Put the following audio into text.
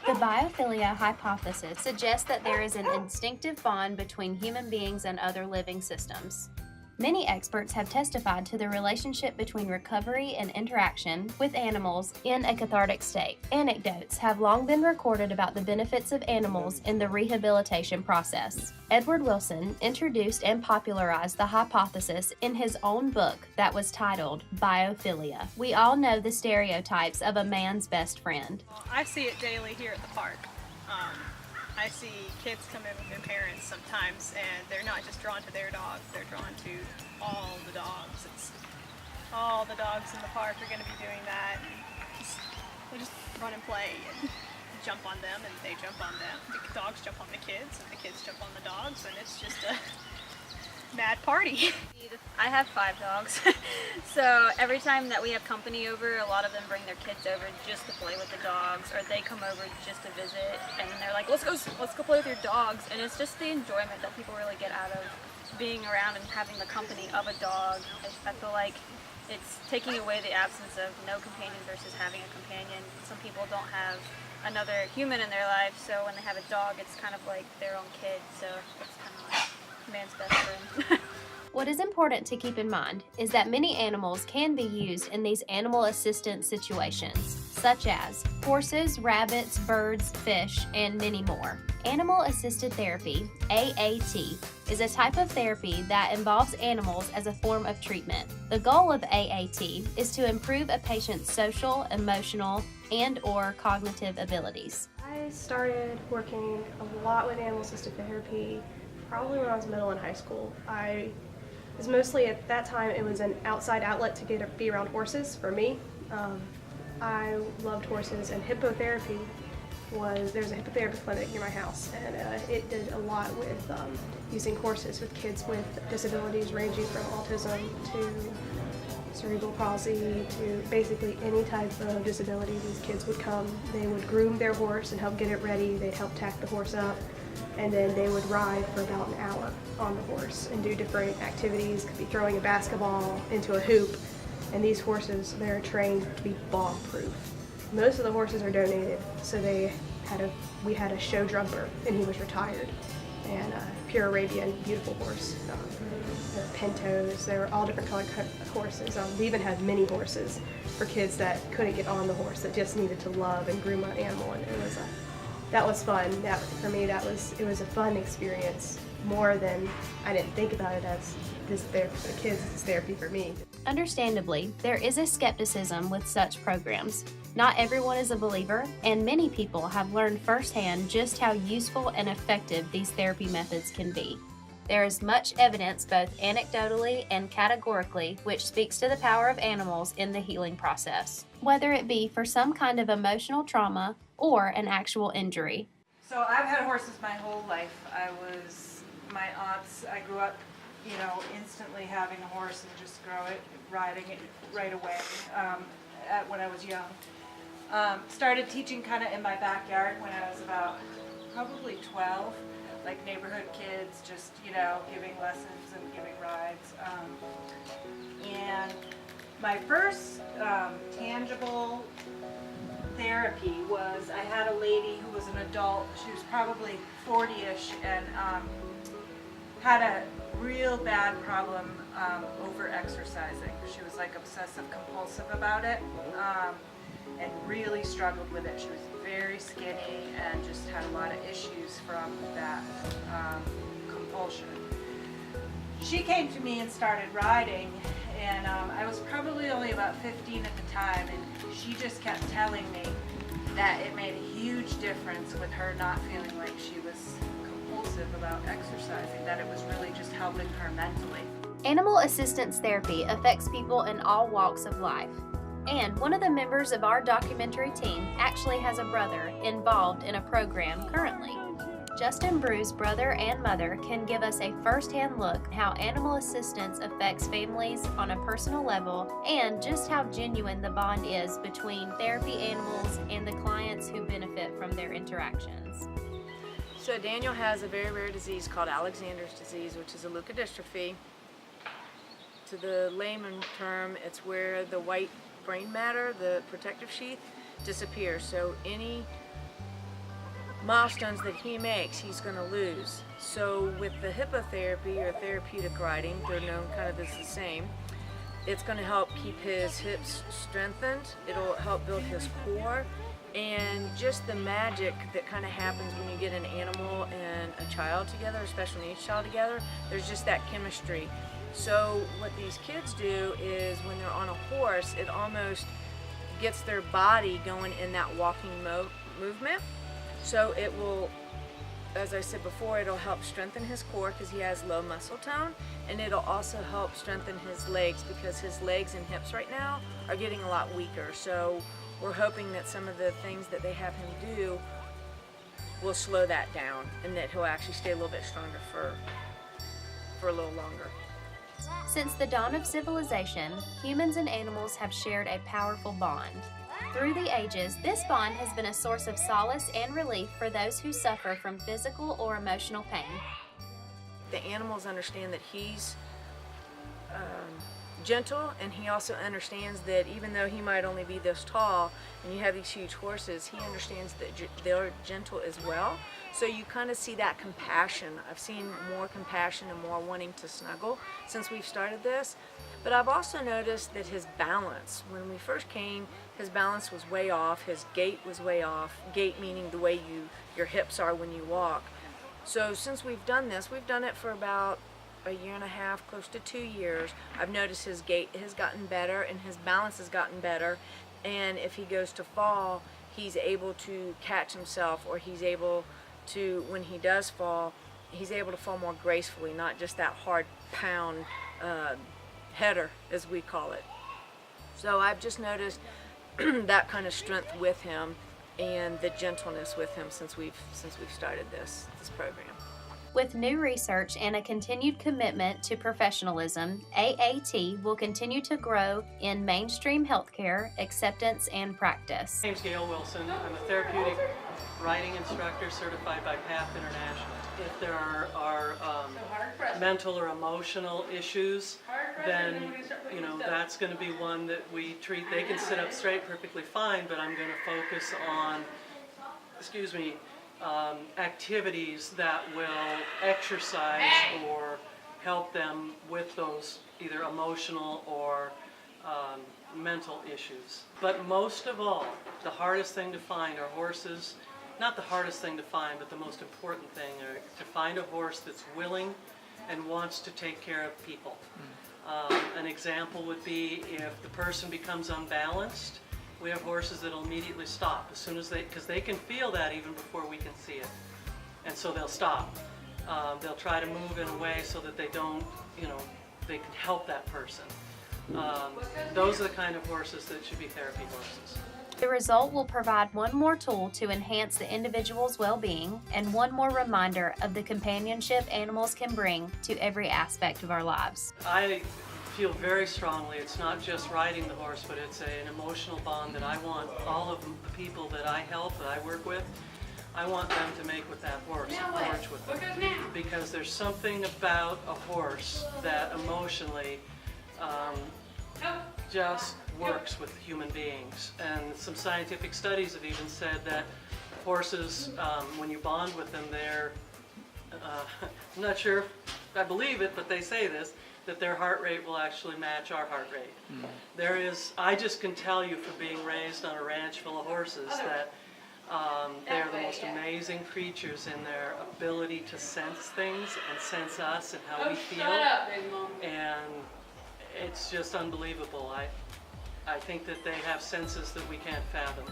The biophilia hypothesis suggests that there is an instinctive bond between human beings and other living systems. Many experts have testified to the relationship between recovery and interaction with animals in a cathartic state. Anecdotes have long been recorded about the benefits of animals in the rehabilitation process. Edward Wilson introduced and popularized the hypothesis in his own book that was titled Biophilia. We all know the stereotypes of a man's best friend. I see it daily here at the park. I see kids come in with their parents sometimes, and they're not just drawn to their dog, they're drawn to all the dogs. It's all the dogs in the park are going to be doing that. They just run and play and jump on them, and they jump on them. The dogs jump on the kids, and the kids jump on the dogs, and it's just a mad party. I have 5 dogs, so every time that we have company over, a lot of them bring their kids over just to play with the dogs, or they come over just to visit, and they're like, let's go play with your dogs. And it's just the enjoyment that people really get out of being around and having the company of a dog. I feel like it's taking away the absence of no companion versus having a companion. Some people don't have another human in their life, so when they have a dog, it's kind of like their own kid, so it's kind of like man's best friend. What is important to keep in mind is that many animals can be used in these animal assistance situations, such as horses, rabbits, birds, fish, and many more. Animal-assisted therapy, AAT, is a type of therapy that involves animals as a form of treatment. The goal of AAT is to improve a patient's social, emotional, and/or cognitive abilities. I started working a lot with animal-assisted therapy probably when I was middle and high school. It was mostly at that time it was an outside outlet to be around horses for me. I loved horses, and hippotherapy there's a hippotherapy clinic near my house, and it did a lot with using horses with kids with disabilities ranging from autism to cerebral palsy to basically any type of disability. These kids would come, they would groom their horse and help get it ready, they'd help tack the horse up, and then they would ride for about an hour on the horse and do different activities. Could be throwing a basketball into a hoop, and these horses, they're trained to be bomb-proof. Most of the horses are donated, so we had a show jumper, and he was retired, and a pure Arabian, beautiful horse. There were pintos, there were all different colored horses. We even had mini horses for kids that couldn't get on the horse, that just needed to love and groom an animal, and that was fun. For me, it was a fun experience, more than I didn't think about it as this therapy for the kids, it's therapy for me. Understandably, there is a skepticism with such programs. Not everyone is a believer, and many people have learned firsthand just how useful and effective these therapy methods can be. There is much evidence, both anecdotally and categorically, which speaks to the power of animals in the healing process, whether it be for some kind of emotional trauma or an actual injury. So I've had horses my whole life. My aunts, I grew up, instantly having a horse and just riding it right away when I was young. Started teaching kind of in my backyard when I was about probably 12, like neighborhood kids, just, giving lessons and giving rides. And my first tangible therapy was, I had a lady who was an adult, she was probably 40-ish, and had a real bad problem over exercising. She was like obsessive compulsive about it, and really struggled with it. She was very skinny and just had a lot of issues from that compulsion. She came to me and started riding, and I was probably only about 15 at the time, and she just kept telling me that it made a huge difference with her not feeling like she was compulsive about exercising, that it was really just helping her mentally. Animal assistance therapy affects people in all walks of life. And one of the members of our documentary team actually has a brother involved in a program currently. Justin Brew's brother and mother can give us a first-hand look at how animal assistance affects families on a personal level, and just how genuine the bond is between therapy animals and the clients who benefit from their interactions. So Daniel has a very rare disease called Alexander's disease, which is a leukodystrophy. To the layman term, it's where the white brain matter, the protective sheath, disappears. So any milestones that he makes, he's going to lose. So with the hippotherapy or therapeutic riding, they're known kind of as the same. It's going to help keep his hips strengthened. It'll help build his core. And just the magic that kind of happens when you get an animal and a child together, a special needs child together, there's just that chemistry. So what these kids do is when they're on a horse, it almost gets their body going in that walking movement. So it will, as I said before, it'll help strengthen his core because he has low muscle tone, and it'll also help strengthen his legs because his legs and hips right now are getting a lot weaker. So we're hoping that some of the things that they have him do will slow that down and that he'll actually stay a little bit stronger for a little longer. Since the dawn of civilization, humans and animals have shared a powerful bond. Through the ages, this bond has been a source of solace and relief for those who suffer from physical or emotional pain. The animals understand that he's gentle, and he also understands that even though he might only be this tall and you have these huge horses, he understands that they're gentle as well. So you kind of see that compassion. I've seen more compassion and more wanting to snuggle since we've started this. But I've also noticed that his balance, when we first came, his balance was way off, his gait was way off, gait meaning the way your hips are when you walk. So since we've done this, we've done it for about a year and a half, close to 2 years, I've noticed his gait has gotten better and his balance has gotten better. And if he goes to fall, he's able to catch himself, or he's able to, when he does fall, he's able to fall more gracefully, not just that hard pound header, as we call it. So I've just noticed that kind of strength with him and the gentleness with him since we've started this program. With new research and a continued commitment to professionalism, AAT will continue to grow in mainstream healthcare, acceptance, and practice. My name's Gail Wilson. I'm a therapeutic riding instructor certified by PATH International. If there are mental or emotional issues, then that's going to be one that we treat. They can sit up straight perfectly fine, but I'm going to focus on, activities that will exercise or help them with those either emotional or mental issues. But most of all, the hardest thing to find are horses. Not the hardest thing to find, but the most important thing to find a horse that's willing and wants to take care of people. An example would be if the person becomes unbalanced, we have horses that'll immediately stop as soon as because they can feel that even before we can see it. And so they'll stop. They'll try to move in a way so that they don't, they can help that person. Those are the kind of horses that should be therapy horses. The result will provide one more tool to enhance the individual's well-being and one more reminder of the companionship animals can bring to every aspect of our lives. I feel very strongly it's not just riding the horse, but it's an emotional bond that I want all of the people that I help, that I work with, I want them to make with that horse, forge with them. Because there's something about a horse that emotionally just works with human beings. And some scientific studies have even said that horses, when you bond with them, they're, I'm not sure if I believe it, but they say this, that their heart rate will actually match our heart rate. I just can tell you from being raised on a ranch full of horses that they're the most amazing creatures in their ability to sense things and sense us and how we feel. And it's just unbelievable. I think that they have senses that we can't fathom.